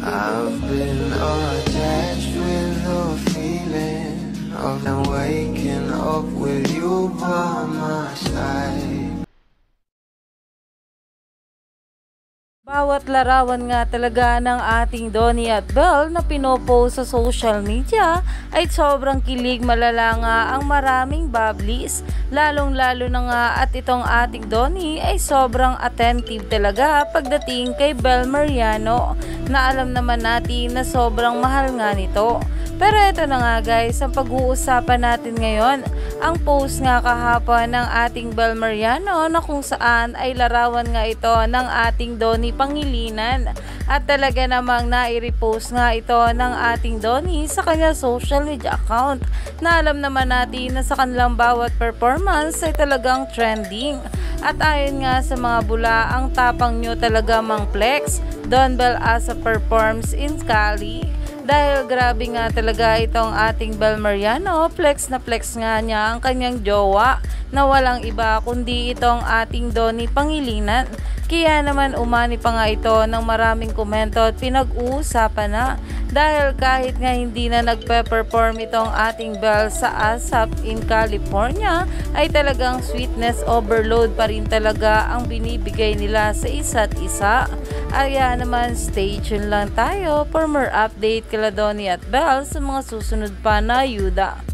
I've been attached with the feeling of them waking up with you by my side. Bawat larawan nga talaga ng ating Donnie at Belle na pinopost sa social media ay sobrang kilig, malala nga ang maraming bablis. Lalong-lalo na nga at itong ating Donnie ay sobrang attentive talaga pagdating kay Belle Mariano, na alam naman natin na sobrang mahal nga nito. Pero ito na nga guys, ang pag-uusapan natin ngayon, ang post nga kahapon ng ating Belle Mariano na kung saan ay larawan nga ito ng ating Donnie Pangilinan. At talaga namang nai-repost nga ito ng ating Donnie sa kanyang social media account, na alam naman natin na sa kanilang bawat performance ay talagang trending. At ayon nga sa mga bula, ang tapang nyo talaga mang flex, Don Belle Asa performs in Cali. Dahil grabe nga talaga itong ating Belle Mariano, flex na flex nga niya ang kanyang jowa na walang iba kundi itong ating Donnie Pangilinan. Kaya naman umani pa nga ito ng maraming komento at pinag-uusapan na, dahil kahit nga hindi na nagpe-perform itong ating Belle sa ASAP in California ay talagang sweetness overload pa rin talaga ang binibigay nila sa isa't isa. Kaya naman stay tuned lang tayo for more update kila Donnie at Belle sa mga susunod pa na ayuda.